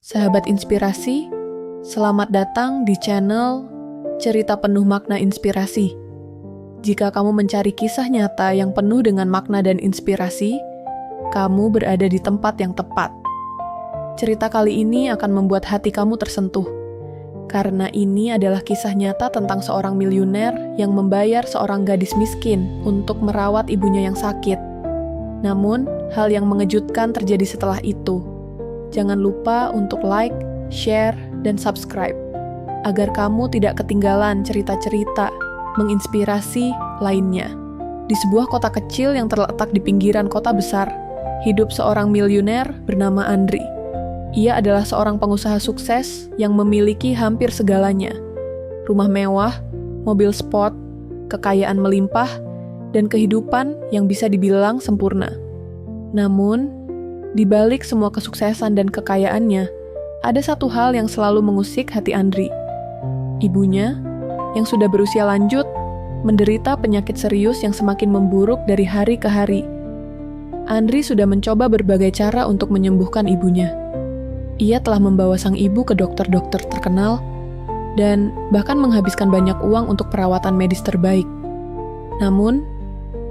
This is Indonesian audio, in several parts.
Sahabat inspirasi, selamat datang di channel Cerita Penuh Makna Inspirasi. Jika kamu mencari kisah nyata yang penuh dengan makna dan inspirasi, kamu berada di tempat yang tepat. Cerita kali ini akan membuat hati kamu tersentuh, karena ini adalah kisah nyata tentang seorang miliuner yang membayar seorang gadis miskin untuk merawat ibunya yang sakit. Namun, hal yang mengejutkan terjadi setelah itu. Jangan lupa untuk like, share, dan subscribe, agar kamu tidak ketinggalan cerita-cerita menginspirasi lainnya. Di sebuah kota kecil yang terletak di pinggiran kota besar, hidup seorang miliuner bernama Andri. Ia adalah seorang pengusaha sukses yang memiliki hampir segalanya. Rumah mewah, mobil sport, kekayaan melimpah, dan kehidupan yang bisa dibilang sempurna. Namun, di balik semua kesuksesan dan kekayaannya, ada satu hal yang selalu mengusik hati Andri. Ibunya, yang sudah berusia lanjut, menderita penyakit serius yang semakin memburuk dari hari ke hari. Andri sudah mencoba berbagai cara untuk menyembuhkan ibunya. Ia telah membawa sang ibu ke dokter-dokter terkenal, dan bahkan menghabiskan banyak uang untuk perawatan medis terbaik. Namun,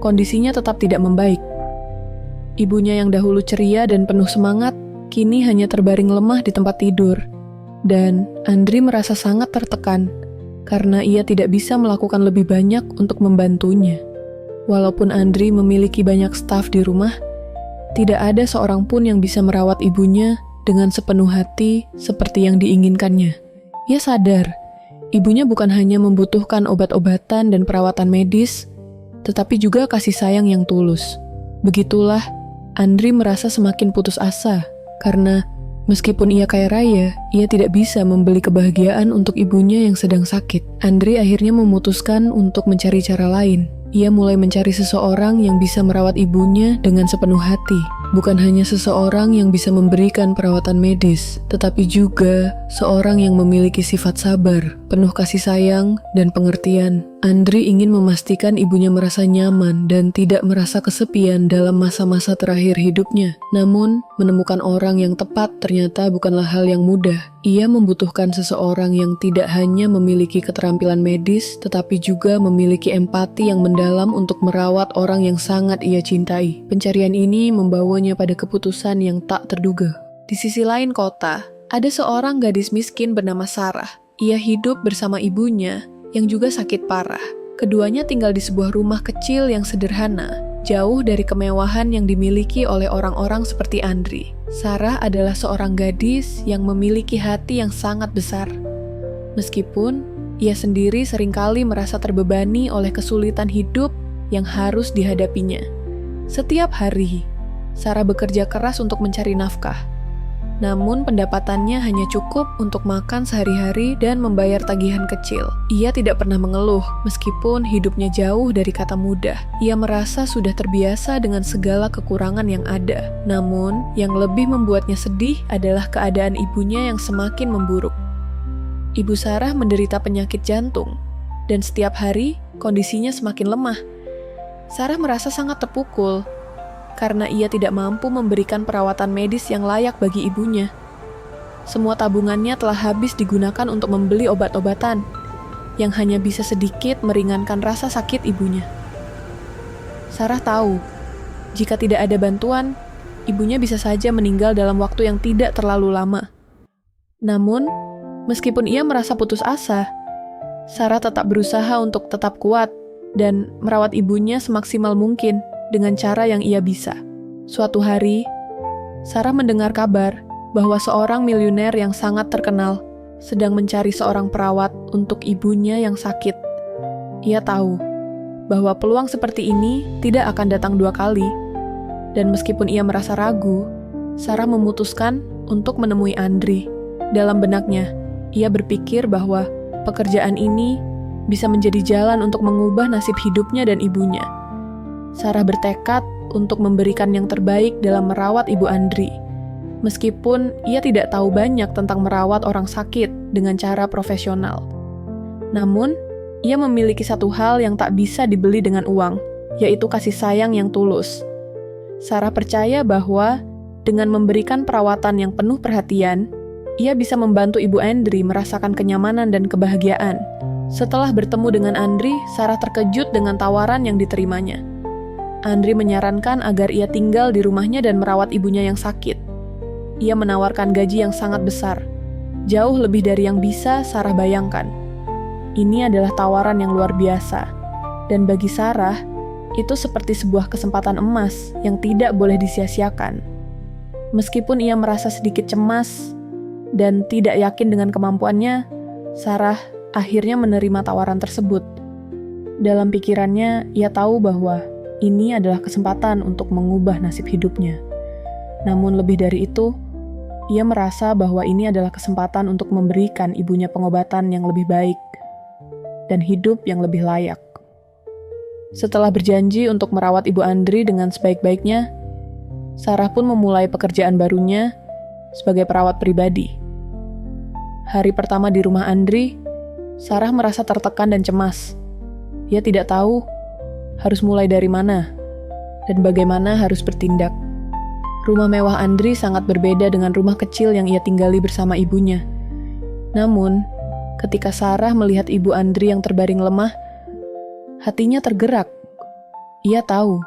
kondisinya tetap tidak membaik. Ibunya yang dahulu ceria dan penuh semangat, kini hanya terbaring lemah di tempat tidur. Dan Andri merasa sangat tertekan, karena ia tidak bisa melakukan lebih banyak untuk membantunya. Walaupun Andri memiliki banyak staf di rumah, tidak ada seorang pun yang bisa merawat ibunya dengan sepenuh hati seperti yang diinginkannya. Ia sadar, ibunya bukan hanya membutuhkan obat-obatan dan perawatan medis, tetapi juga kasih sayang yang tulus. Begitulah, Andri merasa semakin putus asa, karena meskipun ia kaya raya, ia tidak bisa membeli kebahagiaan untuk ibunya yang sedang sakit. Andri akhirnya memutuskan untuk mencari cara lain. Ia mulai mencari seseorang yang bisa merawat ibunya dengan sepenuh hati. Bukan hanya seseorang yang bisa memberikan perawatan medis, tetapi juga seorang yang memiliki sifat sabar, penuh kasih sayang, dan pengertian. Andri ingin memastikan ibunya merasa nyaman dan tidak merasa kesepian dalam masa-masa terakhir hidupnya. Namun, menemukan orang yang tepat ternyata bukanlah hal yang mudah. Ia membutuhkan seseorang yang tidak hanya memiliki keterampilan medis, tetapi juga memiliki empati yang mendalam untuk merawat orang yang sangat ia cintai. Pencarian ini membawanya pada keputusan yang tak terduga. Di sisi lain kota, ada seorang gadis miskin bernama Sarah. Ia hidup bersama ibunya yang juga sakit parah. Keduanya tinggal di sebuah rumah kecil yang sederhana, jauh dari kemewahan yang dimiliki oleh orang-orang seperti Andri. Sarah adalah seorang gadis yang memiliki hati yang sangat besar. Meskipun ia sendiri seringkali merasa terbebani oleh kesulitan hidup yang harus dihadapinya. Setiap hari, Sarah bekerja keras untuk mencari nafkah. Namun pendapatannya hanya cukup untuk makan sehari-hari dan membayar tagihan kecil. Ia tidak pernah mengeluh, meskipun hidupnya jauh dari kata mudah. Ia merasa sudah terbiasa dengan segala kekurangan yang ada. Namun, yang lebih membuatnya sedih adalah keadaan ibunya yang semakin memburuk. Ibu Sarah menderita penyakit jantung, dan setiap hari kondisinya semakin lemah. Sarah merasa sangat terpukul, karena ia tidak mampu memberikan perawatan medis yang layak bagi ibunya. Semua tabungannya telah habis digunakan untuk membeli obat-obatan, yang hanya bisa sedikit meringankan rasa sakit ibunya. Sarah tahu, jika tidak ada bantuan, ibunya bisa saja meninggal dalam waktu yang tidak terlalu lama. Namun, meskipun ia merasa putus asa, Sarah tetap berusaha untuk tetap kuat dan merawat ibunya semaksimal mungkin dengan cara yang ia bisa. Suatu hari, Sarah mendengar kabar bahwa seorang miliuner yang sangat terkenal sedang mencari seorang perawat untuk ibunya yang sakit. Ia tahu bahwa peluang seperti ini tidak akan datang dua kali, dan meskipun ia merasa ragu, Sarah memutuskan untuk menemui Andri. Dalam benaknya, ia berpikir bahwa pekerjaan ini bisa menjadi jalan untuk mengubah nasib hidupnya dan ibunya. Sarah bertekad untuk memberikan yang terbaik dalam merawat ibu Andri. Meskipun ia tidak tahu banyak tentang merawat orang sakit dengan cara profesional. Namun, ia memiliki satu hal yang tak bisa dibeli dengan uang, yaitu kasih sayang yang tulus. Sarah percaya bahwa dengan memberikan perawatan yang penuh perhatian, ia bisa membantu Ibu Andri merasakan kenyamanan dan kebahagiaan. Setelah bertemu dengan Andri, Sarah terkejut dengan tawaran yang diterimanya. Andri menyarankan agar ia tinggal di rumahnya dan merawat ibunya yang sakit. Ia menawarkan gaji yang sangat besar, jauh lebih dari yang bisa Sarah bayangkan. Ini adalah tawaran yang luar biasa, dan bagi Sarah, itu seperti sebuah kesempatan emas yang tidak boleh disia-siakan. Meskipun ia merasa sedikit cemas dan tidak yakin dengan kemampuannya, Sarah akhirnya menerima tawaran tersebut. Dalam pikirannya, ia tahu bahwa ini adalah kesempatan untuk mengubah nasib hidupnya. Namun lebih dari itu, ia merasa bahwa ini adalah kesempatan untuk memberikan ibunya pengobatan yang lebih baik dan hidup yang lebih layak. Setelah berjanji untuk merawat Ibu Andri dengan sebaik-baiknya, Sarah pun memulai pekerjaan barunya sebagai perawat pribadi. Hari pertama di rumah Andri, Sarah merasa tertekan dan cemas. Ia tidak tahu harus mulai dari mana dan bagaimana harus bertindak. Rumah mewah Andri sangat berbeda dengan rumah kecil yang ia tinggali bersama ibunya. Namun, ketika Sarah melihat Ibu Andri yang terbaring lemah, hatinya tergerak. Ia tahu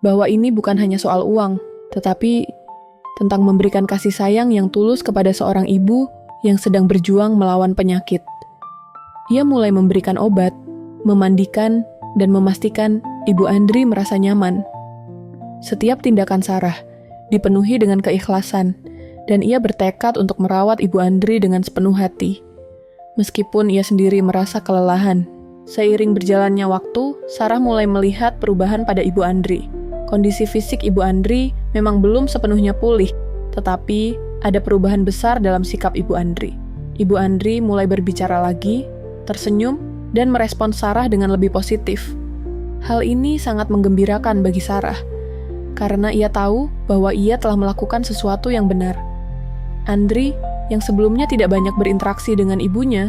bahwa ini bukan hanya soal uang, tetapi tentang memberikan kasih sayang yang tulus kepada seorang ibu yang sedang berjuang melawan penyakit. Ia mulai memberikan obat, memandikan, dan memastikan Ibu Andri merasa nyaman. Setiap tindakan Sarah dipenuhi dengan keikhlasan, dan ia bertekad untuk merawat Ibu Andri dengan sepenuh hati. Meskipun ia sendiri merasa kelelahan, seiring berjalannya waktu, Sarah mulai melihat perubahan pada Ibu Andri. Kondisi fisik Ibu Andri memang belum sepenuhnya pulih, tetapi ada perubahan besar dalam sikap Ibu Andri. Ibu Andri mulai berbicara lagi, tersenyum, dan merespons Sarah dengan lebih positif. Hal ini sangat menggembirakan bagi Sarah, karena ia tahu bahwa ia telah melakukan sesuatu yang benar. Andri, yang sebelumnya tidak banyak berinteraksi dengan ibunya,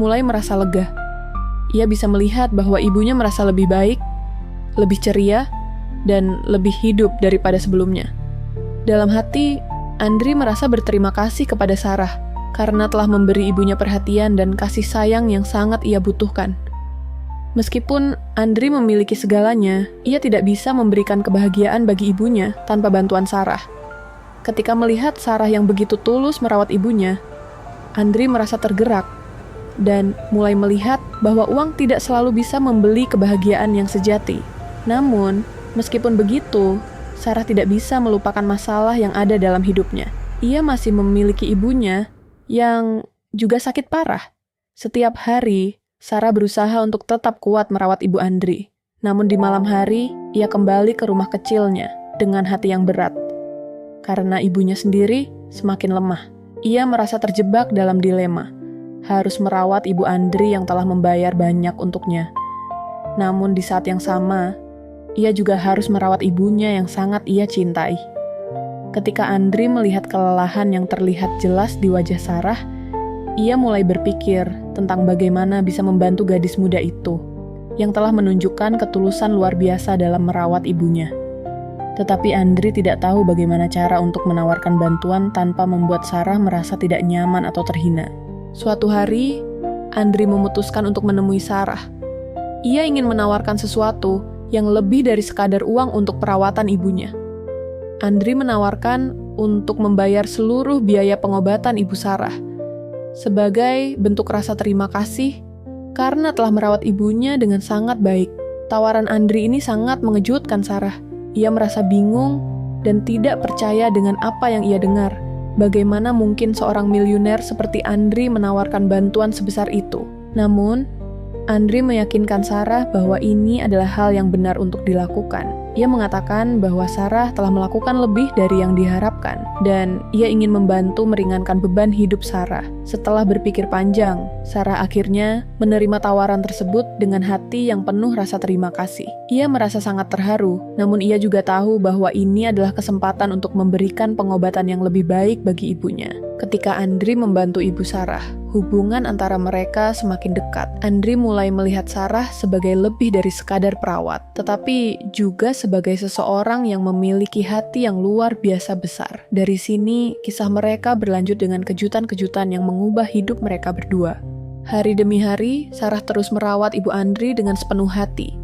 mulai merasa lega. Ia bisa melihat bahwa ibunya merasa lebih baik, lebih ceria, dan lebih hidup daripada sebelumnya. Dalam hati, Andri merasa berterima kasih kepada Sarah karena telah memberi ibunya perhatian dan kasih sayang yang sangat ia butuhkan. Meskipun Andri memiliki segalanya, ia tidak bisa memberikan kebahagiaan bagi ibunya tanpa bantuan Sarah. Ketika melihat Sarah yang begitu tulus merawat ibunya, Andri merasa tergerak dan mulai melihat bahwa uang tidak selalu bisa membeli kebahagiaan yang sejati. Namun, meskipun begitu, Sarah tidak bisa melupakan masalah yang ada dalam hidupnya. Ia masih memiliki ibunya yang juga sakit parah. Setiap hari, Sarah berusaha untuk tetap kuat merawat Ibu Andri. Namun di malam hari, ia kembali ke rumah kecilnya dengan hati yang berat. Karena ibunya sendiri semakin lemah. Ia merasa terjebak dalam dilema. Harus merawat Ibu Andri yang telah membayar banyak untuknya. Namun di saat yang sama, ia juga harus merawat ibunya yang sangat ia cintai. Ketika Andri melihat kelelahan yang terlihat jelas di wajah Sarah, ia mulai berpikir tentang bagaimana bisa membantu gadis muda itu, yang telah menunjukkan ketulusan luar biasa dalam merawat ibunya. Tetapi Andri tidak tahu bagaimana cara untuk menawarkan bantuan tanpa membuat Sarah merasa tidak nyaman atau terhina. Suatu hari, Andri memutuskan untuk menemui Sarah. Ia ingin menawarkan sesuatu yang lebih dari sekadar uang untuk perawatan ibunya. Andri menawarkan untuk membayar seluruh biaya pengobatan ibu Sarah sebagai bentuk rasa terima kasih karena telah merawat ibunya dengan sangat baik. Tawaran Andri ini sangat mengejutkan Sarah. Ia merasa bingung dan tidak percaya dengan apa yang ia dengar. Bagaimana mungkin seorang miliuner seperti Andri menawarkan bantuan sebesar itu? Namun, Andri meyakinkan Sarah bahwa ini adalah hal yang benar untuk dilakukan. Ia mengatakan bahwa Sarah telah melakukan lebih dari yang diharapkan, dan ia ingin membantu meringankan beban hidup Sarah. Setelah berpikir panjang, Sarah akhirnya menerima tawaran tersebut dengan hati yang penuh rasa terima kasih. Ia merasa sangat terharu, namun ia juga tahu bahwa ini adalah kesempatan untuk memberikan pengobatan yang lebih baik bagi ibunya. Ketika Andri membantu ibu Sarah, hubungan antara mereka semakin dekat. Andri mulai melihat Sarah sebagai lebih dari sekadar perawat, tetapi juga sebagai seseorang yang memiliki hati yang luar biasa besar. Dari sini, kisah mereka berlanjut dengan kejutan-kejutan yang mengubah hidup mereka berdua. Hari demi hari, Sarah terus merawat Ibu Andri dengan sepenuh hati.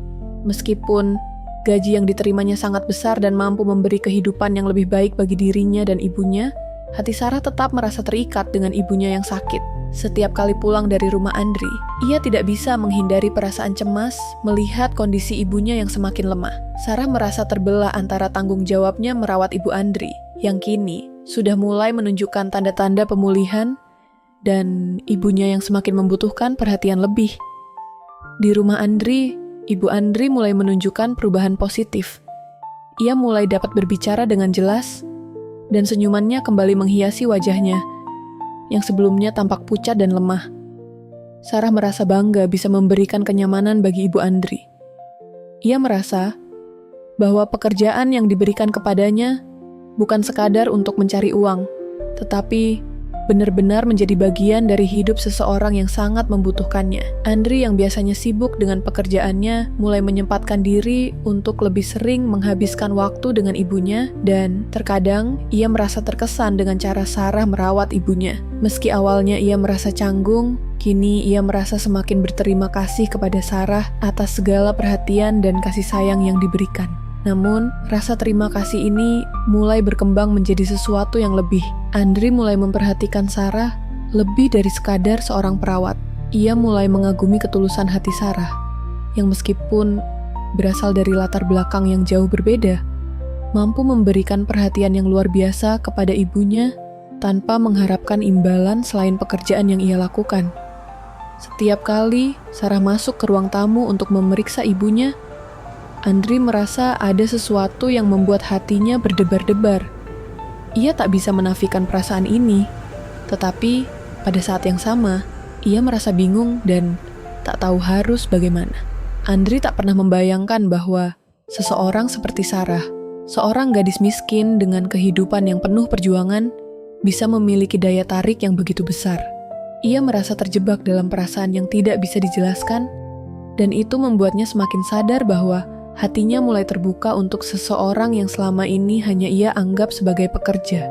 Meskipun gaji yang diterimanya sangat besar dan mampu memberi kehidupan yang lebih baik bagi dirinya dan ibunya, hati Sarah tetap merasa terikat dengan ibunya yang sakit. Setiap kali pulang dari rumah Andri, ia tidak bisa menghindari perasaan cemas melihat kondisi ibunya yang semakin lemah. Sarah merasa terbelah antara tanggung jawabnya merawat Ibu Andri, yang kini sudah mulai menunjukkan tanda-tanda pemulihan, dan ibunya yang semakin membutuhkan perhatian lebih. Di rumah Andri, Ibu Andri mulai menunjukkan perubahan positif. Ia mulai dapat berbicara dengan jelas, dan senyumannya kembali menghiasi wajahnya, yang sebelumnya tampak pucat dan lemah. Sarah merasa bangga bisa memberikan kenyamanan bagi Ibu Andri. Ia merasa bahwa pekerjaan yang diberikan kepadanya bukan sekadar untuk mencari uang, tetapi benar-benar menjadi bagian dari hidup seseorang yang sangat membutuhkannya. Andri yang biasanya sibuk dengan pekerjaannya mulai menyempatkan diri untuk lebih sering menghabiskan waktu dengan ibunya, dan terkadang ia merasa terkesan dengan cara Sarah merawat ibunya. Meski awalnya ia merasa canggung, kini ia merasa semakin berterima kasih kepada Sarah atas segala perhatian dan kasih sayang yang diberikan. Namun, rasa terima kasih ini mulai berkembang menjadi sesuatu yang lebih. Andri mulai memperhatikan Sarah lebih dari sekadar seorang perawat. Ia mulai mengagumi ketulusan hati Sarah, yang meskipun berasal dari latar belakang yang jauh berbeda, mampu memberikan perhatian yang luar biasa kepada ibunya tanpa mengharapkan imbalan selain pekerjaan yang ia lakukan. Setiap kali Sarah masuk ke ruang tamu untuk memeriksa ibunya, Andri merasa ada sesuatu yang membuat hatinya berdebar-debar. Ia tak bisa menafikan perasaan ini, tetapi pada saat yang sama, ia merasa bingung dan tak tahu harus bagaimana. Andri tak pernah membayangkan bahwa seseorang seperti Sarah, seorang gadis miskin dengan kehidupan yang penuh perjuangan, bisa memiliki daya tarik yang begitu besar. Ia merasa terjebak dalam perasaan yang tidak bisa dijelaskan, dan itu membuatnya semakin sadar bahwa hatinya mulai terbuka untuk seseorang yang selama ini hanya ia anggap sebagai pekerja.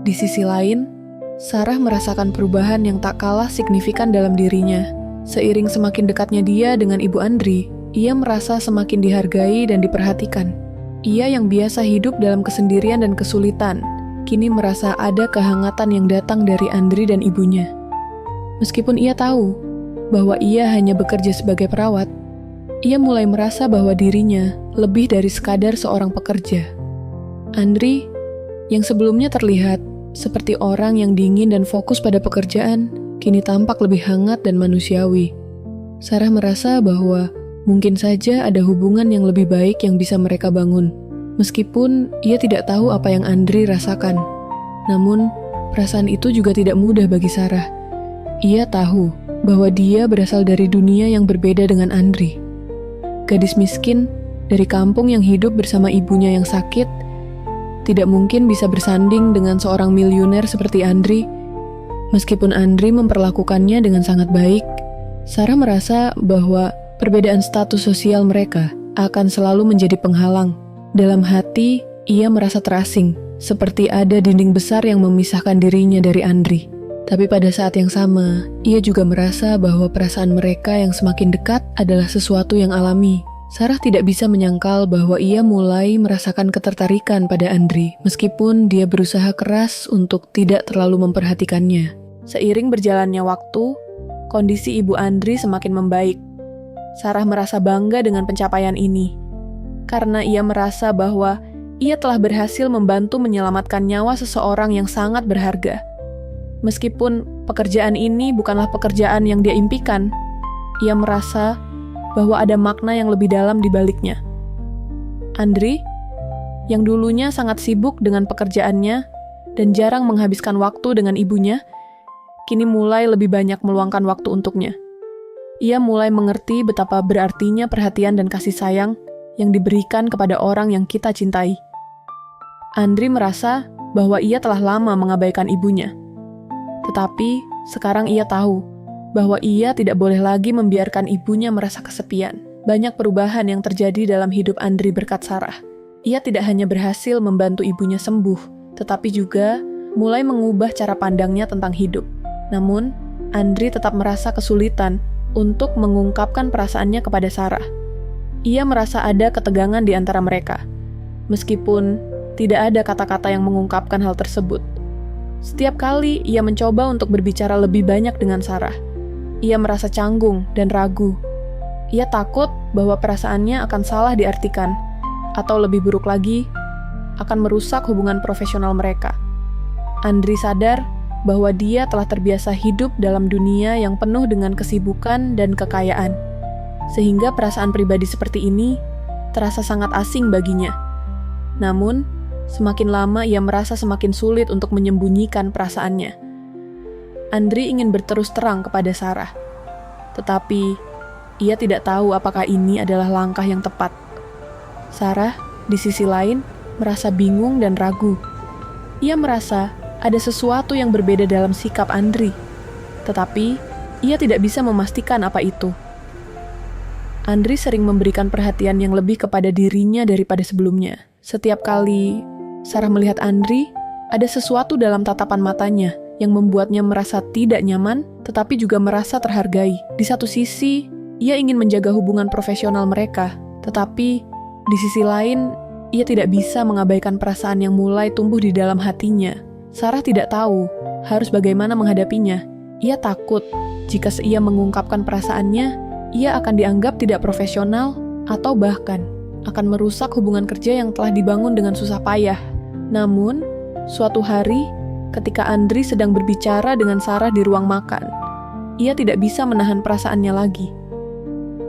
Di sisi lain, Sarah merasakan perubahan yang tak kalah signifikan dalam dirinya. Seiring semakin dekatnya dia dengan Ibu Andri, ia merasa semakin dihargai dan diperhatikan. Ia yang biasa hidup dalam kesendirian dan kesulitan, kini merasa ada kehangatan yang datang dari Andri dan ibunya. Meskipun ia tahu bahwa ia hanya bekerja sebagai perawat, ia mulai merasa bahwa dirinya lebih dari sekadar seorang pekerja. Andri, yang sebelumnya terlihat seperti orang yang dingin dan fokus pada pekerjaan, kini tampak lebih hangat dan manusiawi. Sarah merasa bahwa mungkin saja ada hubungan yang lebih baik yang bisa mereka bangun. Meskipun ia tidak tahu apa yang Andri rasakan. Namun, perasaan itu juga tidak mudah bagi Sarah. Ia tahu bahwa dia berasal dari dunia yang berbeda dengan Andri. Gadis miskin dari kampung yang hidup bersama ibunya yang sakit tidak mungkin bisa bersanding dengan seorang miliuner seperti Andri. Meskipun Andri memperlakukannya dengan sangat baik, Sarah merasa bahwa perbedaan status sosial mereka akan selalu menjadi penghalang. Dalam hati, ia merasa terasing, seperti ada dinding besar yang memisahkan dirinya dari Andri. Tapi pada saat yang sama, ia juga merasa bahwa perasaan mereka yang semakin dekat adalah sesuatu yang alami. Sarah tidak bisa menyangkal bahwa ia mulai merasakan ketertarikan pada Andri, meskipun dia berusaha keras untuk tidak terlalu memperhatikannya. Seiring berjalannya waktu, kondisi Ibu Andri semakin membaik. Sarah merasa bangga dengan pencapaian ini, karena ia merasa bahwa ia telah berhasil membantu menyelamatkan nyawa seseorang yang sangat berharga. Meskipun pekerjaan ini bukanlah pekerjaan yang dia impikan, ia merasa bahwa ada makna yang lebih dalam di baliknya. Andri, yang dulunya sangat sibuk dengan pekerjaannya dan jarang menghabiskan waktu dengan ibunya, kini mulai lebih banyak meluangkan waktu untuknya. Ia mulai mengerti betapa berartinya perhatian dan kasih sayang yang diberikan kepada orang yang kita cintai. Andri merasa bahwa ia telah lama mengabaikan ibunya. Tetapi sekarang ia tahu bahwa ia tidak boleh lagi membiarkan ibunya merasa kesepian. Banyak perubahan yang terjadi dalam hidup Andri berkat Sarah. Ia tidak hanya berhasil membantu ibunya sembuh, tetapi juga mulai mengubah cara pandangnya tentang hidup. Namun, Andri tetap merasa kesulitan untuk mengungkapkan perasaannya kepada Sarah. Ia merasa ada ketegangan di antara mereka, meskipun tidak ada kata-kata yang mengungkapkan hal tersebut. Setiap kali ia mencoba untuk berbicara lebih banyak dengan Sarah, ia merasa canggung dan ragu. Ia takut bahwa perasaannya akan salah diartikan, atau lebih buruk lagi, akan merusak hubungan profesional mereka. Andri sadar bahwa dia telah terbiasa hidup dalam dunia yang penuh dengan kesibukan dan kekayaan, sehingga perasaan pribadi seperti ini terasa sangat asing baginya. Namun, semakin lama ia merasa semakin sulit untuk menyembunyikan perasaannya. Andri ingin berterus terang kepada Sarah, tetapi ia tidak tahu apakah ini adalah langkah yang tepat. Sarah, di sisi lain, merasa bingung dan ragu. Ia merasa ada sesuatu yang berbeda dalam sikap Andri, tetapi ia tidak bisa memastikan apa itu. Andri sering memberikan perhatian yang lebih kepada dirinya daripada sebelumnya. Setiap kali Sarah melihat Andri, ada sesuatu dalam tatapan matanya yang membuatnya merasa tidak nyaman, tetapi juga merasa terhargai. Di satu sisi, ia ingin menjaga hubungan profesional mereka, tetapi di sisi lain, ia tidak bisa mengabaikan perasaan yang mulai tumbuh di dalam hatinya. Sarah tidak tahu harus bagaimana menghadapinya. Ia takut jika ia mengungkapkan perasaannya, ia akan dianggap tidak profesional atau bahkan akan merusak hubungan kerja yang telah dibangun dengan susah payah. Namun, suatu hari, ketika Andri sedang berbicara dengan Sarah di ruang makan, ia tidak bisa menahan perasaannya lagi.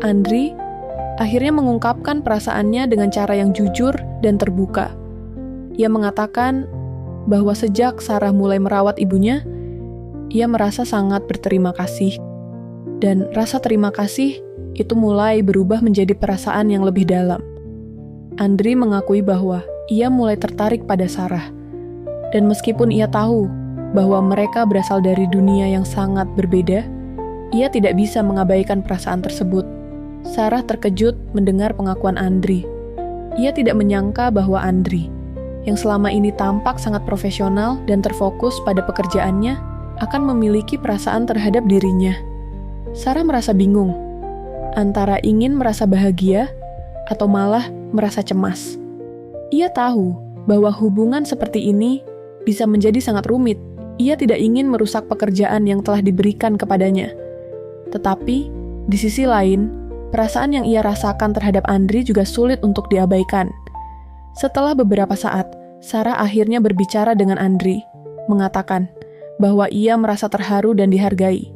Andri akhirnya mengungkapkan perasaannya dengan cara yang jujur dan terbuka. Ia mengatakan bahwa sejak Sarah mulai merawat ibunya, ia merasa sangat berterima kasih. Dan rasa terima kasih itu mulai berubah menjadi perasaan yang lebih dalam. Andri mengakui bahwa ia mulai tertarik pada Sarah. Dan meskipun ia tahu bahwa mereka berasal dari dunia yang sangat berbeda, ia tidak bisa mengabaikan perasaan tersebut. Sarah terkejut mendengar pengakuan Andri. Ia tidak menyangka bahwa Andri, yang selama ini tampak sangat profesional dan terfokus pada pekerjaannya, akan memiliki perasaan terhadap dirinya. Sarah merasa bingung, antara ingin merasa bahagia atau malah merasa cemas. Ia tahu bahwa hubungan seperti ini bisa menjadi sangat rumit. Ia tidak ingin merusak pekerjaan yang telah diberikan kepadanya. Tetapi, di sisi lain, perasaan yang ia rasakan terhadap Andri juga sulit untuk diabaikan. Setelah beberapa saat, Sarah akhirnya berbicara dengan Andri, mengatakan bahwa ia merasa terharu dan dihargai.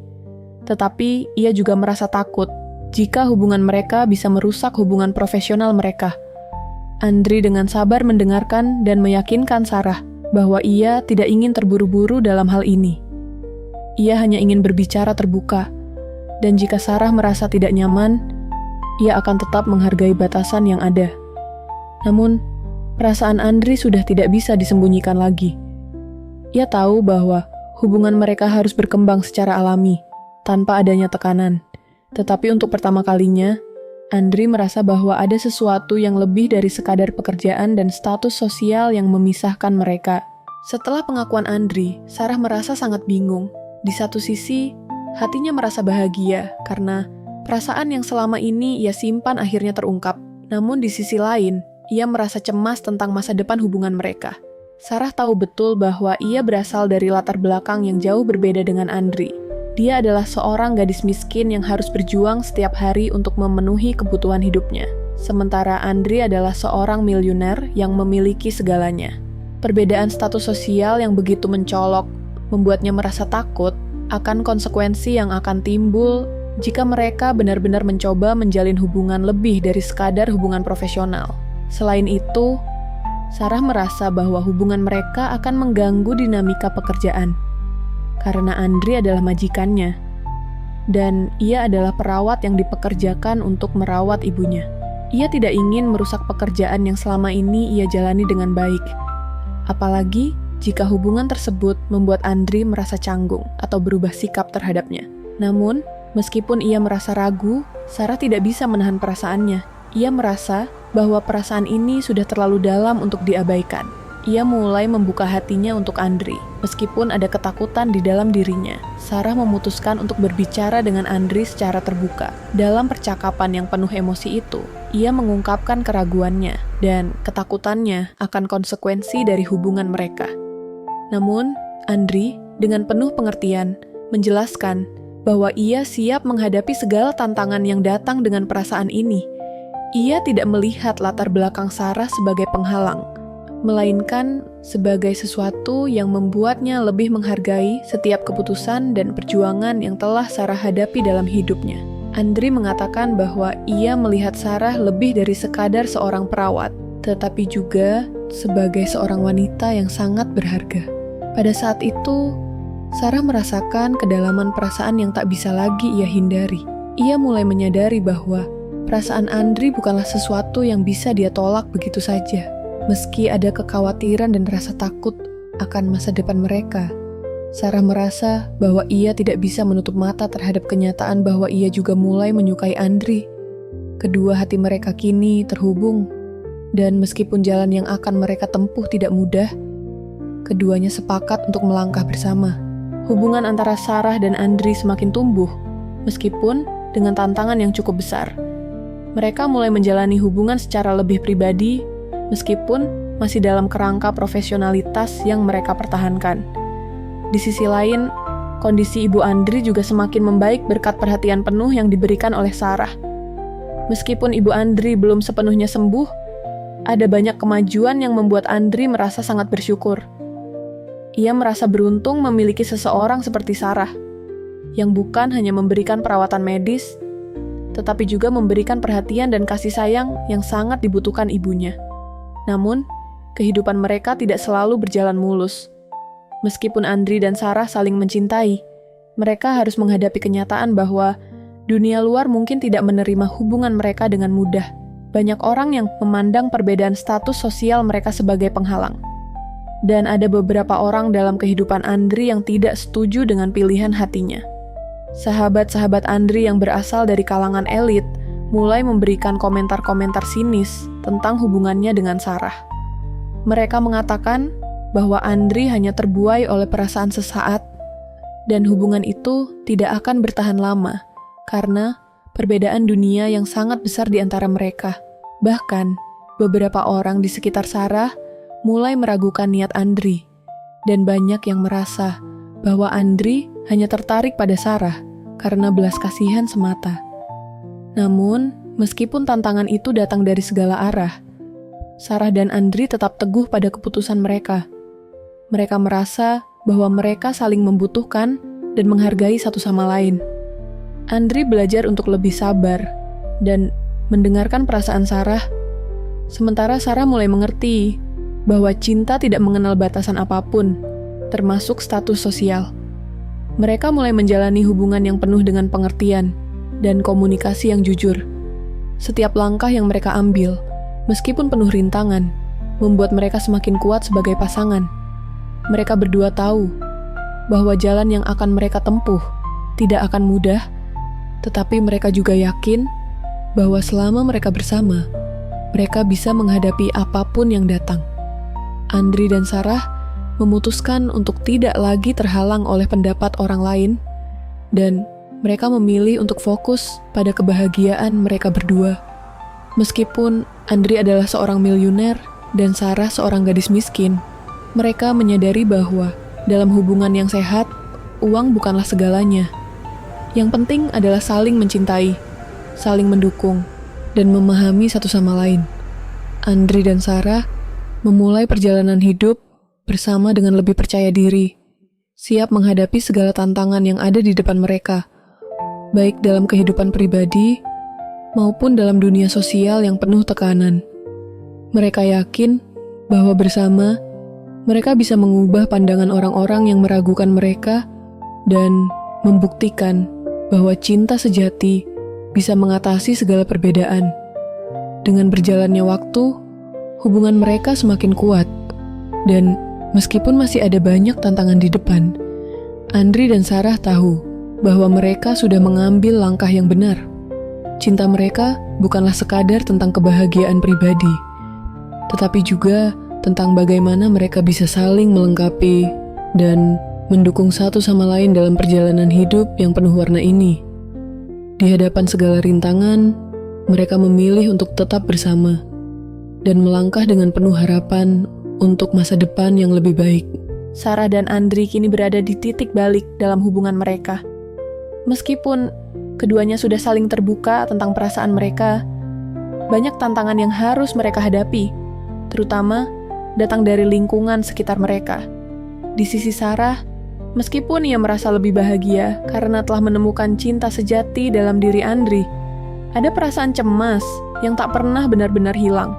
Tetapi, ia juga merasa takut jika hubungan mereka bisa merusak hubungan profesional mereka. Andri dengan sabar mendengarkan dan meyakinkan Sarah bahwa ia tidak ingin terburu-buru dalam hal ini. Ia hanya ingin berbicara terbuka, dan jika Sarah merasa tidak nyaman, ia akan tetap menghargai batasan yang ada. Namun, perasaan Andri sudah tidak bisa disembunyikan lagi. Ia tahu bahwa hubungan mereka harus berkembang secara alami, tanpa adanya tekanan. Tetapi untuk pertama kalinya, Andri merasa bahwa ada sesuatu yang lebih dari sekadar pekerjaan dan status sosial yang memisahkan mereka. Setelah pengakuan Andri, Sarah merasa sangat bingung. Di satu sisi, hatinya merasa bahagia karena perasaan yang selama ini ia simpan akhirnya terungkap. Namun di sisi lain, ia merasa cemas tentang masa depan hubungan mereka. Sarah tahu betul bahwa ia berasal dari latar belakang yang jauh berbeda dengan Andri. Dia adalah seorang gadis miskin yang harus berjuang setiap hari untuk memenuhi kebutuhan hidupnya. Sementara Andri adalah seorang miliuner yang memiliki segalanya. Perbedaan status sosial yang begitu mencolok membuatnya merasa takut akan konsekuensi yang akan timbul jika mereka benar-benar mencoba menjalin hubungan lebih dari sekadar hubungan profesional. Selain itu, Sarah merasa bahwa hubungan mereka akan mengganggu dinamika pekerjaan. Karena Andri adalah majikannya, dan ia adalah perawat yang dipekerjakan untuk merawat ibunya. Ia tidak ingin merusak pekerjaan yang selama ini ia jalani dengan baik. Apalagi jika hubungan tersebut membuat Andri merasa canggung atau berubah sikap terhadapnya. Namun, meskipun ia merasa ragu, Sarah tidak bisa menahan perasaannya. Ia merasa bahwa perasaan ini sudah terlalu dalam untuk diabaikan. Ia mulai membuka hatinya untuk Andri. Meskipun ada ketakutan di dalam dirinya, Sarah memutuskan untuk berbicara dengan Andri secara terbuka. Dalam percakapan yang penuh emosi itu, ia mengungkapkan keraguannya dan ketakutannya akan konsekuensi dari hubungan mereka. Namun, Andri dengan penuh pengertian menjelaskan bahwa ia siap menghadapi segala tantangan yang datang dengan perasaan ini. Ia tidak melihat latar belakang Sarah sebagai penghalang, melainkan sebagai sesuatu yang membuatnya lebih menghargai setiap keputusan dan perjuangan yang telah Sarah hadapi dalam hidupnya. Andri mengatakan bahwa ia melihat Sarah lebih dari sekadar seorang perawat, tetapi juga sebagai seorang wanita yang sangat berharga. Pada saat itu, Sarah merasakan kedalaman perasaan yang tak bisa lagi ia hindari. Ia mulai menyadari bahwa perasaan Andri bukanlah sesuatu yang bisa dia tolak begitu saja. Meski ada kekhawatiran dan rasa takut akan masa depan mereka, Sarah merasa bahwa ia tidak bisa menutup mata terhadap kenyataan bahwa ia juga mulai menyukai Andri. Kedua hati mereka kini terhubung, dan meskipun jalan yang akan mereka tempuh tidak mudah, keduanya sepakat untuk melangkah bersama. Hubungan antara Sarah dan Andri semakin tumbuh, meskipun dengan tantangan yang cukup besar. Mereka mulai menjalani hubungan secara lebih pribadi, meskipun masih dalam kerangka profesionalitas yang mereka pertahankan. Di sisi lain, kondisi Ibu Andri juga semakin membaik berkat perhatian penuh yang diberikan oleh Sarah. Meskipun Ibu Andri belum sepenuhnya sembuh, ada banyak kemajuan yang membuat Andri merasa sangat bersyukur. Ia merasa beruntung memiliki seseorang seperti Sarah, yang bukan hanya memberikan perawatan medis, tetapi juga memberikan perhatian dan kasih sayang yang sangat dibutuhkan ibunya. Namun, kehidupan mereka tidak selalu berjalan mulus. Meskipun Andri dan Sarah saling mencintai, mereka harus menghadapi kenyataan bahwa dunia luar mungkin tidak menerima hubungan mereka dengan mudah. Banyak orang yang memandang perbedaan status sosial mereka sebagai penghalang. Dan ada beberapa orang dalam kehidupan Andri yang tidak setuju dengan pilihan hatinya. Sahabat-sahabat Andri yang berasal dari kalangan elit mulai memberikan komentar-komentar sinis tentang hubungannya dengan Sarah. Mereka mengatakan bahwa Andri hanya terbuai oleh perasaan sesaat, dan hubungan itu tidak akan bertahan lama karena perbedaan dunia yang sangat besar di antara mereka. Bahkan, beberapa orang di sekitar Sarah mulai meragukan niat Andri, dan banyak yang merasa bahwa Andri hanya tertarik pada Sarah karena belas kasihan semata. Namun, meskipun tantangan itu datang dari segala arah, Sarah dan Andri tetap teguh pada keputusan mereka. Mereka merasa bahwa mereka saling membutuhkan dan menghargai satu sama lain. Andri belajar untuk lebih sabar dan mendengarkan perasaan Sarah, sementara Sarah mulai mengerti bahwa cinta tidak mengenal batasan apapun, termasuk status sosial. Mereka mulai menjalani hubungan yang penuh dengan pengertian dan komunikasi yang jujur. Setiap langkah yang mereka ambil, meskipun penuh rintangan, membuat mereka semakin kuat sebagai pasangan. Mereka berdua tahu bahwa jalan yang akan mereka tempuh tidak akan mudah, tetapi mereka juga yakin bahwa selama mereka bersama, mereka bisa menghadapi apapun yang datang. Andri dan Sarah memutuskan untuk tidak lagi terhalang oleh pendapat orang lain, dan mereka memilih untuk fokus pada kebahagiaan mereka berdua. Meskipun Andri adalah seorang miliuner dan Sarah seorang gadis miskin, mereka menyadari bahwa dalam hubungan yang sehat, uang bukanlah segalanya. Yang penting adalah saling mencintai, saling mendukung, dan memahami satu sama lain. Andri dan Sarah memulai perjalanan hidup bersama dengan lebih percaya diri, siap menghadapi segala tantangan yang ada di depan mereka, baik dalam kehidupan pribadi maupun dalam dunia sosial yang penuh tekanan. Mereka yakin bahwa bersama, mereka bisa mengubah pandangan orang-orang yang meragukan mereka dan membuktikan bahwa cinta sejati bisa mengatasi segala perbedaan. Dengan berjalannya waktu, hubungan mereka semakin kuat, dan Meskipun masih ada banyak tantangan di depan, Andri dan Sarah tahu bahwa mereka sudah mengambil langkah yang benar. Cinta mereka bukanlah sekadar tentang kebahagiaan pribadi, tetapi juga tentang bagaimana mereka bisa saling melengkapi dan mendukung satu sama lain dalam perjalanan hidup yang penuh warna ini. Di hadapan segala rintangan, mereka memilih untuk tetap bersama dan melangkah dengan penuh harapan untuk masa depan yang lebih baik. Sarah dan Andri kini berada di titik balik dalam hubungan mereka. Meskipun keduanya sudah saling terbuka tentang perasaan mereka, banyak tantangan yang harus mereka hadapi, terutama datang dari lingkungan sekitar mereka. Di sisi Sarah, meskipun ia merasa lebih bahagia karena telah menemukan cinta sejati dalam diri Andri, ada perasaan cemas yang tak pernah benar-benar hilang.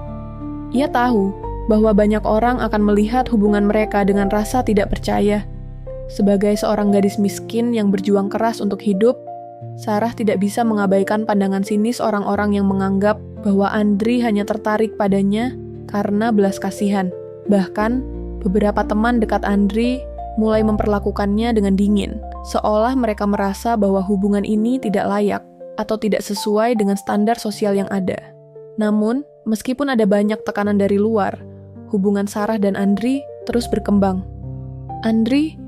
Ia tahu bahwa banyak orang akan melihat hubungan mereka dengan rasa tidak percaya. Sebagai seorang gadis miskin yang berjuang keras untuk hidup, Sarah tidak bisa mengabaikan pandangan sinis orang-orang yang menganggap bahwa Andri hanya tertarik padanya karena belas kasihan. Bahkan, beberapa teman dekat Andri mulai memperlakukannya dengan dingin, seolah mereka merasa bahwa hubungan ini tidak layak atau tidak sesuai dengan standar sosial yang ada. Namun, meskipun ada banyak tekanan dari luar, hubungan Sarah dan Andri terus berkembang. Andri,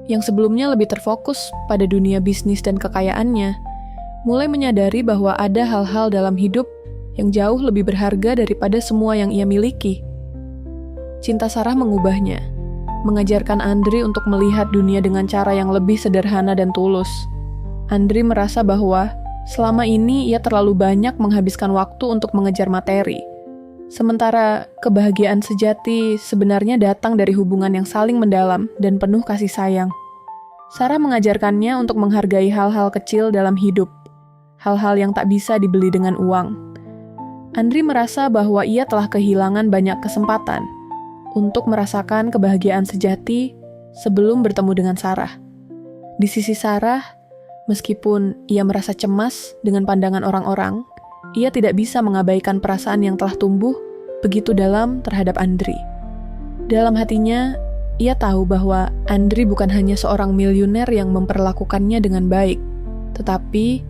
yang sebelumnya lebih terfokus pada dunia bisnis dan kekayaannya, mulai menyadari bahwa ada hal-hal dalam hidup yang jauh lebih berharga daripada semua yang ia miliki. Cinta Sarah mengubahnya, mengajarkan Andri untuk melihat dunia dengan cara yang lebih sederhana dan tulus. Andri merasa bahwa selama ini ia terlalu banyak menghabiskan waktu untuk mengejar materi, sementara kebahagiaan sejati sebenarnya datang dari hubungan yang saling mendalam dan penuh kasih sayang. Sarah mengajarkannya untuk menghargai hal-hal kecil dalam hidup, hal-hal yang tak bisa dibeli dengan uang. Andri merasa bahwa ia telah kehilangan banyak kesempatan untuk merasakan kebahagiaan sejati sebelum bertemu dengan Sarah. Di sisi Sarah, meskipun ia merasa cemas dengan pandangan orang-orang, ia tidak bisa mengabaikan perasaan yang telah tumbuh begitu dalam terhadap Andri. Dalam hatinya, ia tahu bahwa Andri bukan hanya seorang miliuner yang memperlakukannya dengan baik, tetapi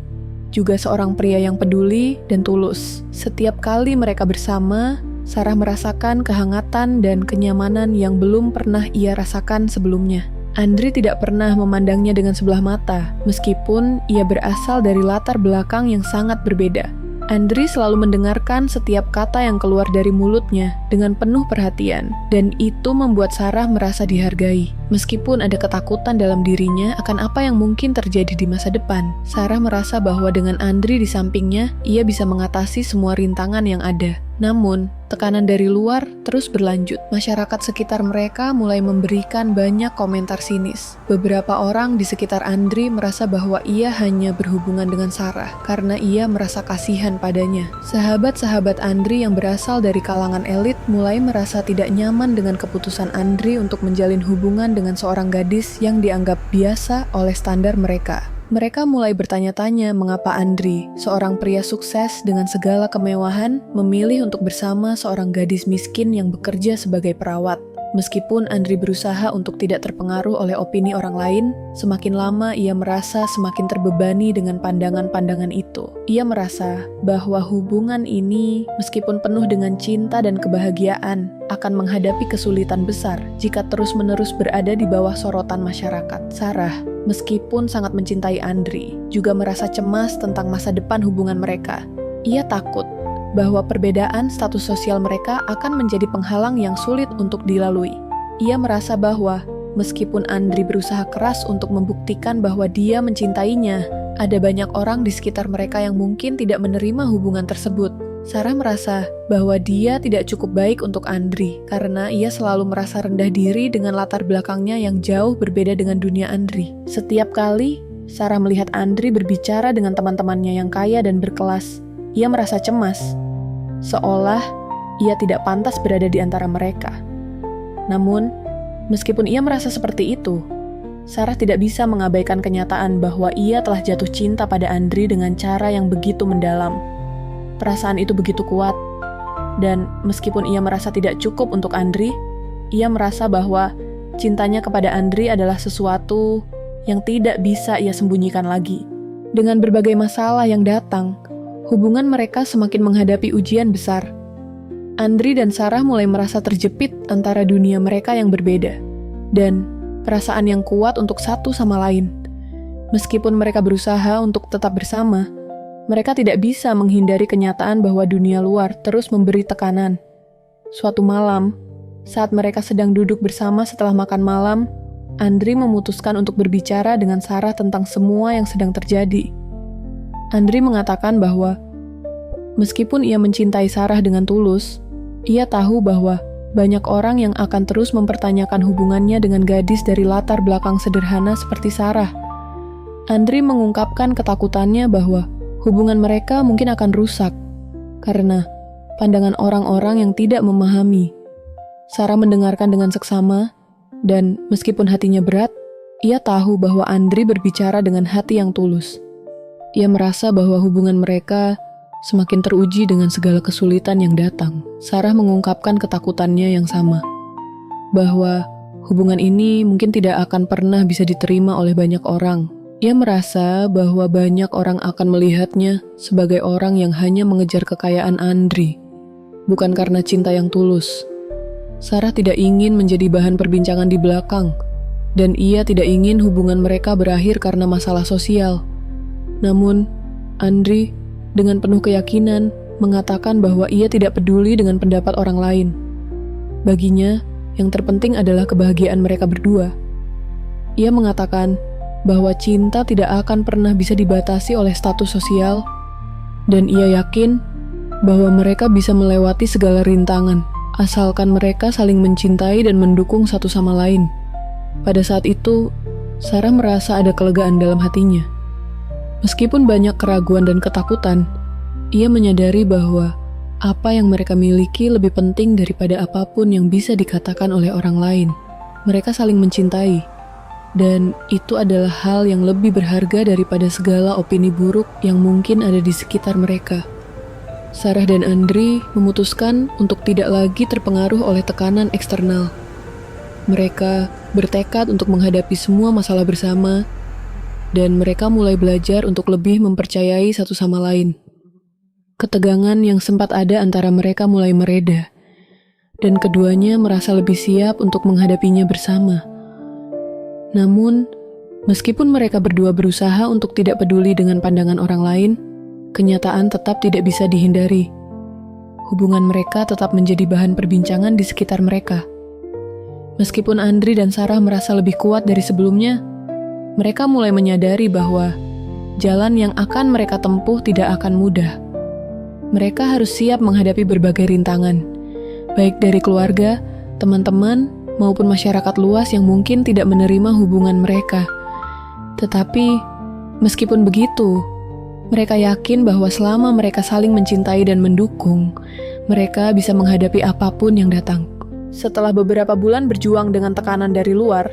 juga seorang pria yang peduli dan tulus. Setiap kali mereka bersama, Sarah merasakan kehangatan dan kenyamanan yang belum pernah ia rasakan sebelumnya. Andri tidak pernah memandangnya dengan sebelah mata, meskipun ia berasal dari latar belakang yang sangat berbeda. Andri selalu mendengarkan setiap kata yang keluar dari mulutnya dengan penuh perhatian, dan itu membuat Sarah merasa dihargai. Meskipun ada ketakutan dalam dirinya akan apa yang mungkin terjadi di masa depan, Sarah merasa bahwa dengan Andri di sampingnya, ia bisa mengatasi semua rintangan yang ada. Namun, tekanan dari luar terus berlanjut. Masyarakat sekitar mereka mulai memberikan banyak komentar sinis. Beberapa orang di sekitar Andri merasa bahwa ia hanya berhubungan dengan Sarah karena ia merasa kasihan padanya. Sahabat-sahabat Andri yang berasal dari kalangan elit mulai merasa tidak nyaman dengan keputusan Andri untuk menjalin hubungan dengan seorang gadis yang dianggap biasa oleh standar mereka. Mereka mulai bertanya-tanya mengapa Andri, seorang pria sukses dengan segala kemewahan, memilih untuk bersama seorang gadis miskin yang bekerja sebagai perawat. Meskipun Andri berusaha untuk tidak terpengaruh oleh opini orang lain, semakin lama ia merasa semakin terbebani dengan pandangan-pandangan itu. Ia merasa bahwa hubungan ini, meskipun penuh dengan cinta dan kebahagiaan, akan menghadapi kesulitan besar jika terus-menerus berada di bawah sorotan masyarakat. Sarah, meskipun sangat mencintai Andri, juga merasa cemas tentang masa depan hubungan mereka. Ia takut bahwa perbedaan status sosial mereka akan menjadi penghalang yang sulit untuk dilalui. Ia merasa bahwa meskipun Andri berusaha keras untuk membuktikan bahwa dia mencintainya, ada banyak orang di sekitar mereka yang mungkin tidak menerima hubungan tersebut. Sarah merasa bahwa dia tidak cukup baik untuk Andri karena ia selalu merasa rendah diri dengan latar belakangnya yang jauh berbeda dengan dunia Andri. Setiap kali Sarah melihat Andri berbicara dengan teman-temannya yang kaya dan berkelas, ia merasa cemas, seolah ia tidak pantas berada di antara mereka. Namun, meskipun ia merasa seperti itu, Sarah tidak bisa mengabaikan kenyataan bahwa ia telah jatuh cinta pada Andri dengan cara yang begitu mendalam. Perasaan itu begitu kuat, dan meskipun ia merasa tidak cukup untuk Andri, ia merasa bahwa cintanya kepada Andri adalah sesuatu yang tidak bisa ia sembunyikan lagi. Dengan berbagai masalah yang datang, hubungan mereka semakin menghadapi ujian besar. Andri dan Sarah mulai merasa terjepit antara dunia mereka yang berbeda, dan perasaan yang kuat untuk satu sama lain. Meskipun mereka berusaha untuk tetap bersama, mereka tidak bisa menghindari kenyataan bahwa dunia luar terus memberi tekanan. Suatu malam, saat mereka sedang duduk bersama setelah makan malam, Andri memutuskan untuk berbicara dengan Sarah tentang semua yang sedang terjadi. Andri mengatakan bahwa meskipun ia mencintai Sarah dengan tulus, ia tahu bahwa banyak orang yang akan terus mempertanyakan hubungannya dengan gadis dari latar belakang sederhana seperti Sarah. Andri mengungkapkan ketakutannya bahwa hubungan mereka mungkin akan rusak karena pandangan orang-orang yang tidak memahami. Sarah mendengarkan dengan seksama, dan meskipun hatinya berat, ia tahu bahwa Andri berbicara dengan hati yang tulus. Ia merasa bahwa hubungan mereka semakin teruji dengan segala kesulitan yang datang. Sarah mengungkapkan ketakutannya yang sama, bahwa hubungan ini mungkin tidak akan pernah bisa diterima oleh banyak orang. Ia merasa bahwa banyak orang akan melihatnya sebagai orang yang hanya mengejar kekayaan Andri, bukan karena cinta yang tulus. Sarah tidak ingin menjadi bahan perbincangan di belakang, dan ia tidak ingin hubungan mereka berakhir karena masalah sosial. Namun, Andri dengan penuh keyakinan mengatakan bahwa ia tidak peduli dengan pendapat orang lain. Baginya, yang terpenting adalah kebahagiaan mereka berdua. Ia mengatakan bahwa cinta tidak akan pernah bisa dibatasi oleh status sosial, dan ia yakin bahwa mereka bisa melewati segala rintangan, asalkan mereka saling mencintai dan mendukung satu sama lain. Pada saat itu, Sarah merasa ada kelegaan dalam hatinya. Meskipun banyak keraguan dan ketakutan, ia menyadari bahwa apa yang mereka miliki lebih penting daripada apapun yang bisa dikatakan oleh orang lain. Mereka saling mencintai, dan itu adalah hal yang lebih berharga daripada segala opini buruk yang mungkin ada di sekitar mereka. Sarah dan Andri memutuskan untuk tidak lagi terpengaruh oleh tekanan eksternal. Mereka bertekad untuk menghadapi semua masalah bersama, dan mereka mulai belajar untuk lebih mempercayai satu sama lain. Ketegangan yang sempat ada antara mereka mulai mereda, dan keduanya merasa lebih siap untuk menghadapinya bersama. Namun, meskipun mereka berdua berusaha untuk tidak peduli dengan pandangan orang lain, kenyataan tetap tidak bisa dihindari. Hubungan mereka tetap menjadi bahan perbincangan di sekitar mereka. Meskipun Andri dan Sarah merasa lebih kuat dari sebelumnya, mereka mulai menyadari bahwa jalan yang akan mereka tempuh tidak akan mudah. Mereka harus siap menghadapi berbagai rintangan, baik dari keluarga, teman-teman, maupun masyarakat luas yang mungkin tidak menerima hubungan mereka. Tetapi, meskipun begitu, mereka yakin bahwa selama mereka saling mencintai dan mendukung, mereka bisa menghadapi apapun yang datang. Setelah beberapa bulan berjuang dengan tekanan dari luar,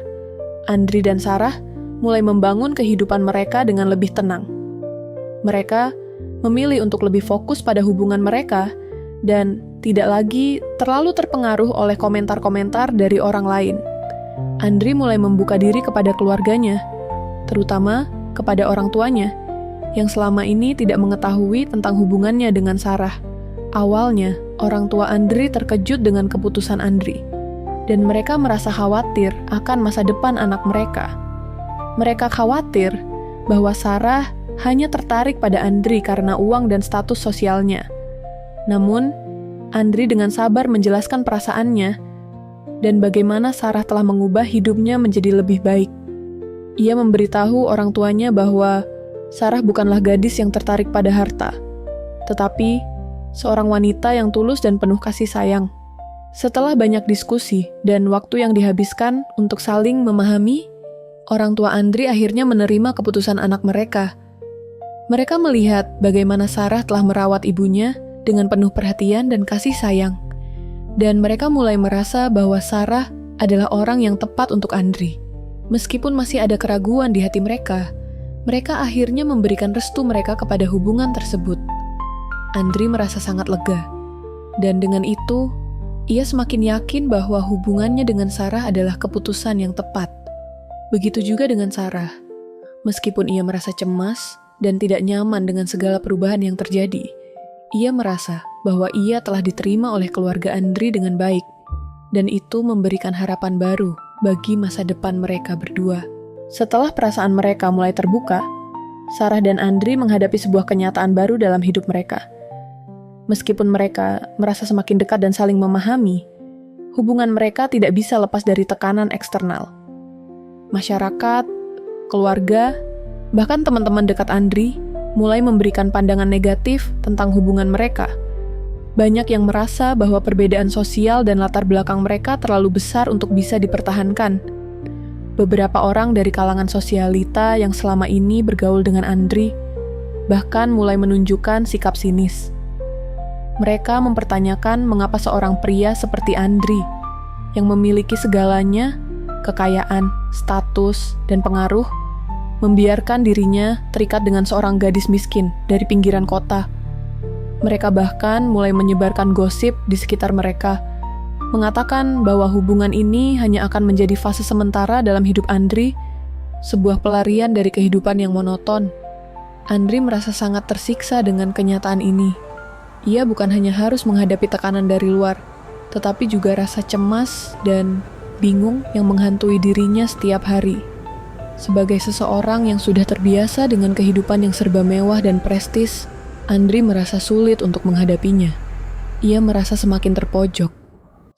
Andri dan Sarah mulai membangun kehidupan mereka dengan lebih tenang. Mereka memilih untuk lebih fokus pada hubungan mereka dan tidak lagi terlalu terpengaruh oleh komentar-komentar dari orang lain. Andri mulai membuka diri kepada keluarganya, terutama kepada orang tuanya, yang selama ini tidak mengetahui tentang hubungannya dengan Sarah. Awalnya, orang tua Andri terkejut dengan keputusan Andri, dan mereka merasa khawatir akan masa depan anak mereka. Mereka khawatir bahwa Sarah hanya tertarik pada Andri karena uang dan status sosialnya. Namun, Andri dengan sabar menjelaskan perasaannya dan bagaimana Sarah telah mengubah hidupnya menjadi lebih baik. Ia memberitahu orang tuanya bahwa Sarah bukanlah gadis yang tertarik pada harta, tetapi seorang wanita yang tulus dan penuh kasih sayang. Setelah banyak diskusi dan waktu yang dihabiskan untuk saling memahami, orang tua Andri akhirnya menerima keputusan anak mereka. Mereka melihat bagaimana Sarah telah merawat ibunya dengan penuh perhatian dan kasih sayang, dan mereka mulai merasa bahwa Sarah adalah orang yang tepat untuk Andri. Meskipun masih ada keraguan di hati mereka, mereka akhirnya memberikan restu mereka kepada hubungan tersebut. Andri merasa sangat lega, dan dengan itu, Ia semakin yakin bahwa hubungannya dengan Sarah adalah keputusan yang tepat. Begitu juga dengan Sarah. Meskipun ia merasa cemas dan tidak nyaman dengan segala perubahan yang terjadi, ia merasa bahwa ia telah diterima oleh keluarga Andri dengan baik, dan itu memberikan harapan baru bagi masa depan mereka berdua. Setelah perasaan mereka mulai terbuka, Sarah dan Andri menghadapi sebuah kenyataan baru dalam hidup mereka. Meskipun mereka merasa semakin dekat dan saling memahami, hubungan mereka tidak bisa lepas dari tekanan eksternal. Masyarakat, keluarga, bahkan teman-teman dekat Andri mulai memberikan pandangan negatif tentang hubungan mereka. Banyak yang merasa bahwa perbedaan sosial dan latar belakang mereka terlalu besar untuk bisa dipertahankan. Beberapa orang dari kalangan sosialita yang selama ini bergaul dengan Andri bahkan mulai menunjukkan sikap sinis. Mereka mempertanyakan mengapa seorang pria seperti Andri yang memiliki segalanya, kekayaan, status, dan pengaruh, membiarkan dirinya terikat dengan seorang gadis miskin dari pinggiran kota. Mereka bahkan mulai menyebarkan gosip di sekitar mereka, mengatakan bahwa hubungan ini hanya akan menjadi fase sementara dalam hidup Andri, sebuah pelarian dari kehidupan yang monoton. Andri merasa sangat tersiksa dengan kenyataan ini. Ia bukan hanya harus menghadapi tekanan dari luar, tetapi juga rasa cemas dan bingung yang menghantui dirinya setiap hari. Sebagai seseorang yang sudah terbiasa dengan kehidupan yang serba mewah dan prestis, Andri merasa sulit untuk menghadapinya. Ia merasa semakin terpojok,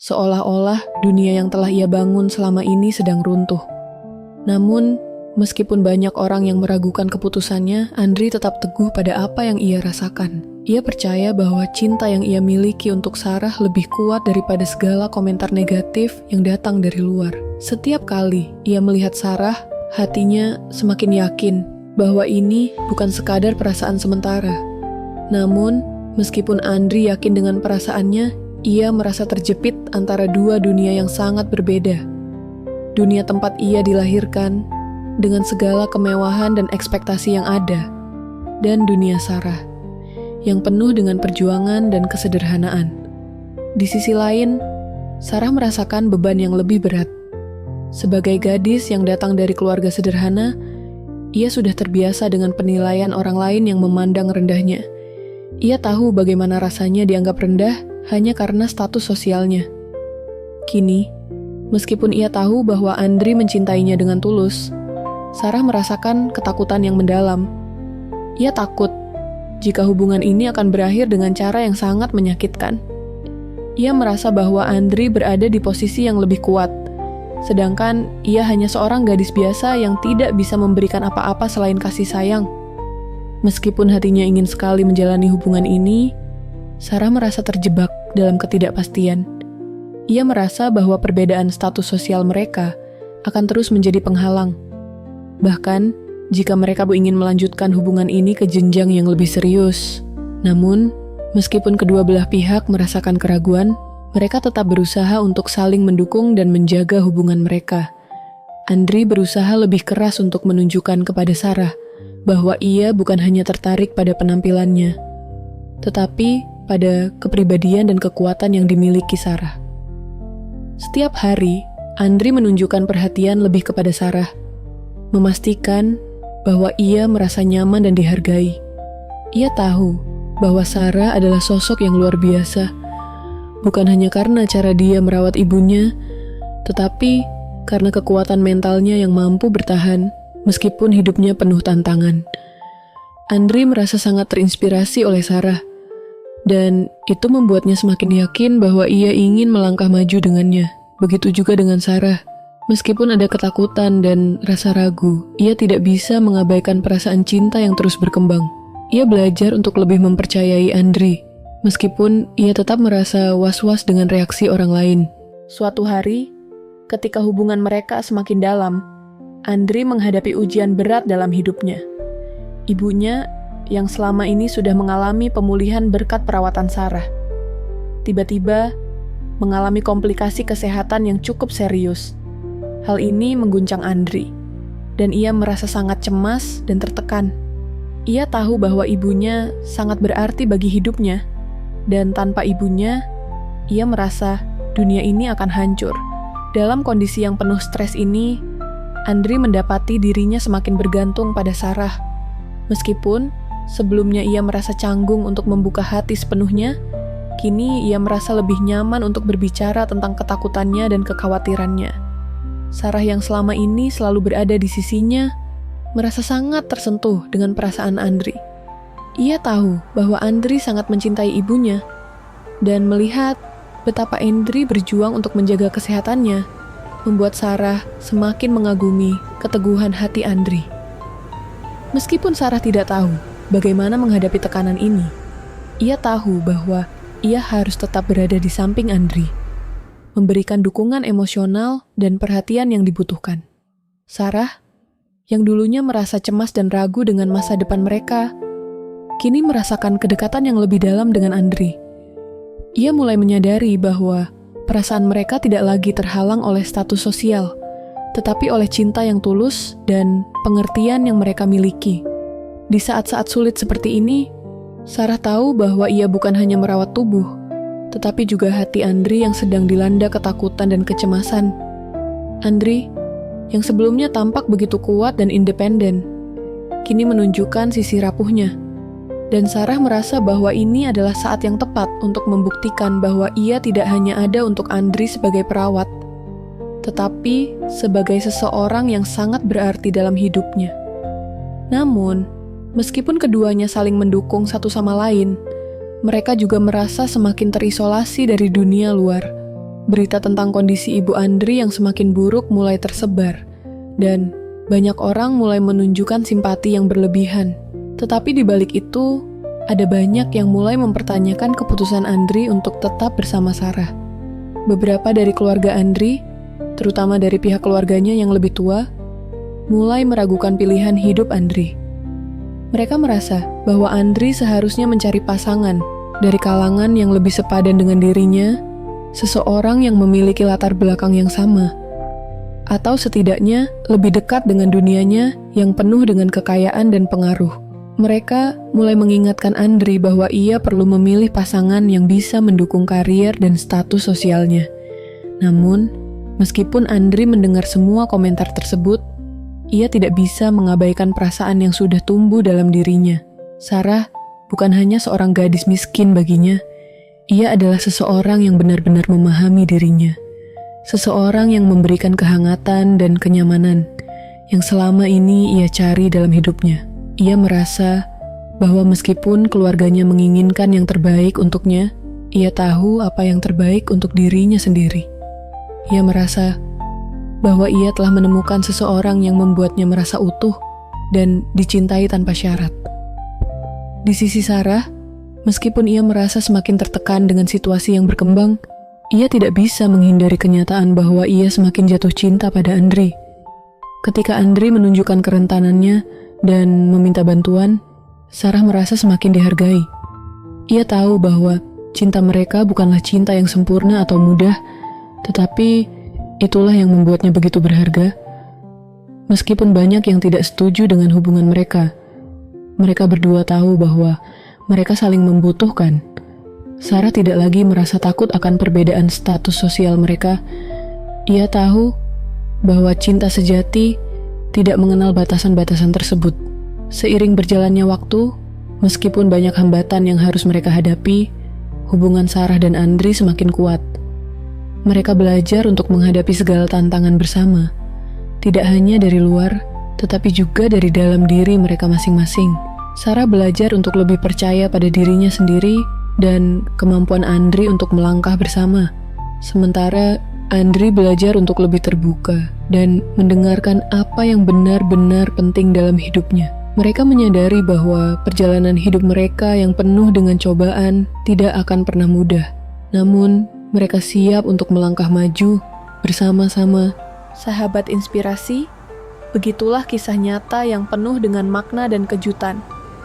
seolah-olah dunia yang telah ia bangun selama ini sedang runtuh. Namun, meskipun banyak orang yang meragukan keputusannya, Andri tetap teguh pada apa yang ia rasakan. Ia percaya bahwa cinta yang ia miliki untuk Sarah lebih kuat daripada segala komentar negatif yang datang dari luar. Setiap kali ia melihat Sarah, hatinya semakin yakin bahwa ini bukan sekadar perasaan sementara. Namun, meskipun Andri yakin dengan perasaannya, ia merasa terjepit antara dua dunia yang sangat berbeda. Dunia tempat ia dilahirkan, dengan segala kemewahan dan ekspektasi yang ada, dan dunia Sarah, yang penuh dengan perjuangan dan kesederhanaan. Di sisi lain, Sarah merasakan beban yang lebih berat. Sebagai gadis yang datang dari keluarga sederhana, ia sudah terbiasa dengan penilaian orang lain yang memandang rendahnya. Ia tahu bagaimana rasanya dianggap rendah hanya karena status sosialnya. Kini, meskipun ia tahu bahwa Andri mencintainya dengan tulus, Sarah merasakan ketakutan yang mendalam. Ia takut jika hubungan ini akan berakhir dengan cara yang sangat menyakitkan. Ia merasa bahwa Andri berada di posisi yang lebih kuat, sedangkan ia hanya seorang gadis biasa yang tidak bisa memberikan apa-apa selain kasih sayang. Meskipun hatinya ingin sekali menjalani hubungan ini, Sarah merasa terjebak dalam ketidakpastian. Ia merasa bahwa perbedaan status sosial mereka akan terus menjadi penghalang. Bahkan, jika mereka ingin melanjutkan hubungan ini ke jenjang yang lebih serius. Namun, meskipun kedua belah pihak merasakan keraguan, mereka tetap berusaha untuk saling mendukung dan menjaga hubungan mereka. Andri berusaha lebih keras untuk menunjukkan kepada Sarah bahwa ia bukan hanya tertarik pada penampilannya, tetapi pada kepribadian dan kekuatan yang dimiliki Sarah. Setiap hari, Andri menunjukkan perhatian lebih kepada Sarah, memastikan bahwa ia merasa nyaman dan dihargai. Ia tahu bahwa Sarah adalah sosok yang luar biasa, bukan hanya karena cara dia merawat ibunya, tetapi karena kekuatan mentalnya yang mampu bertahan meskipun hidupnya penuh tantangan. Andri merasa sangat terinspirasi oleh Sarah, dan itu membuatnya semakin yakin bahwa ia ingin melangkah maju dengannya. Begitu juga dengan Sarah. Meskipun ada ketakutan dan rasa ragu, ia tidak bisa mengabaikan perasaan cinta yang terus berkembang. Ia belajar untuk lebih mempercayai Andri, meskipun ia tetap merasa was-was dengan reaksi orang lain. Suatu hari, ketika hubungan mereka semakin dalam, Andri menghadapi ujian berat dalam hidupnya. Ibunya, yang selama ini sudah mengalami pemulihan berkat perawatan Sarah, tiba-tiba mengalami komplikasi kesehatan yang cukup serius. Hal ini mengguncang Andri, dan ia merasa sangat cemas dan tertekan. Ia tahu bahwa ibunya sangat berarti bagi hidupnya, dan tanpa ibunya, ia merasa dunia ini akan hancur. Dalam kondisi yang penuh stres ini, Andri mendapati dirinya semakin bergantung pada Sarah. Meskipun sebelumnya ia merasa canggung untuk membuka hati sepenuhnya, kini ia merasa lebih nyaman untuk berbicara tentang ketakutannya dan kekhawatirannya. Sarah yang selama ini selalu berada di sisinya, merasa sangat tersentuh dengan perasaan Andri. Ia tahu bahwa Andri sangat mencintai ibunya, dan melihat betapa Andri berjuang untuk menjaga kesehatannya, membuat Sarah semakin mengagumi keteguhan hati Andri. Meskipun Sarah tidak tahu bagaimana menghadapi tekanan ini, ia tahu bahwa ia harus tetap berada di samping Andri, memberikan dukungan emosional dan perhatian yang dibutuhkan. Sarah, yang dulunya merasa cemas dan ragu dengan masa depan mereka, kini merasakan kedekatan yang lebih dalam dengan Andri. Ia mulai menyadari bahwa perasaan mereka tidak lagi terhalang oleh status sosial, tetapi oleh cinta yang tulus dan pengertian yang mereka miliki. Di saat-saat sulit seperti ini, Sarah tahu bahwa ia bukan hanya merawat tubuh, tetapi juga hati Andri yang sedang dilanda ketakutan dan kecemasan. Andri, yang sebelumnya tampak begitu kuat dan independen, kini menunjukkan sisi rapuhnya. Dan Sarah merasa bahwa ini adalah saat yang tepat untuk membuktikan bahwa ia tidak hanya ada untuk Andri sebagai perawat, tetapi sebagai seseorang yang sangat berarti dalam hidupnya. Namun, meskipun keduanya saling mendukung satu sama lain, mereka juga merasa semakin terisolasi dari dunia luar. Berita tentang kondisi ibu Andri yang semakin buruk mulai tersebar, dan banyak orang mulai menunjukkan simpati yang berlebihan. Tetapi di balik itu, ada banyak yang mulai mempertanyakan keputusan Andri untuk tetap bersama Sarah. Beberapa dari keluarga Andri, terutama dari pihak keluarganya yang lebih tua, mulai meragukan pilihan hidup Andri. Mereka merasa bahwa Andri seharusnya mencari pasangan dari kalangan yang lebih sepadan dengan dirinya, seseorang yang memiliki latar belakang yang sama, atau setidaknya lebih dekat dengan dunianya yang penuh dengan kekayaan dan pengaruh. Mereka mulai mengingatkan Andri bahwa ia perlu memilih pasangan yang bisa mendukung karier dan status sosialnya. Namun, meskipun Andri mendengar semua komentar tersebut, ia tidak bisa mengabaikan perasaan yang sudah tumbuh dalam dirinya. Sarah bukan hanya seorang gadis miskin baginya, ia adalah seseorang yang benar-benar memahami dirinya. Seseorang yang memberikan kehangatan dan kenyamanan yang selama ini ia cari dalam hidupnya. Ia merasa bahwa meskipun keluarganya menginginkan yang terbaik untuknya, ia tahu apa yang terbaik untuk dirinya sendiri. Ia merasa bahwa ia telah menemukan seseorang yang membuatnya merasa utuh dan dicintai tanpa syarat. Di sisi Sarah, meskipun ia merasa semakin tertekan dengan situasi yang berkembang, ia tidak bisa menghindari kenyataan bahwa ia semakin jatuh cinta pada Andri. Ketika Andri menunjukkan kerentanannya dan meminta bantuan, Sarah merasa semakin dihargai. Ia tahu bahwa cinta mereka bukanlah cinta yang sempurna atau mudah, tetapi itulah yang membuatnya begitu berharga. Meskipun banyak yang tidak setuju dengan hubungan mereka, mereka berdua tahu bahwa mereka saling membutuhkan. Sarah tidak lagi merasa takut akan perbedaan status sosial mereka. Ia tahu bahwa cinta sejati tidak mengenal batasan-batasan tersebut. Seiring berjalannya waktu, meskipun banyak hambatan yang harus mereka hadapi, hubungan Sarah dan Andri semakin kuat. Mereka belajar untuk menghadapi segala tantangan bersama, tidak hanya dari luar, tetapi juga dari dalam diri mereka masing-masing. Sarah belajar untuk lebih percaya pada dirinya sendiri dan kemampuan Andri untuk melangkah bersama. Sementara Andri belajar untuk lebih terbuka dan mendengarkan apa yang benar-benar penting dalam hidupnya. Mereka menyadari bahwa perjalanan hidup mereka yang penuh dengan cobaan tidak akan pernah mudah. Namun, mereka siap untuk melangkah maju bersama-sama. Sahabat inspirasi, begitulah kisah nyata yang penuh dengan makna dan kejutan.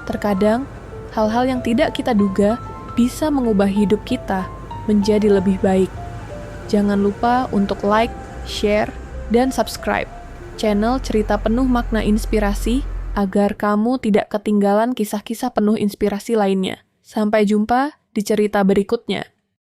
Terkadang, hal-hal yang tidak kita duga bisa mengubah hidup kita menjadi lebih baik. Jangan lupa untuk like, share, dan subscribe channel Cerita Penuh Makna Inspirasi agar kamu tidak ketinggalan kisah-kisah penuh inspirasi lainnya. Sampai jumpa di cerita berikutnya.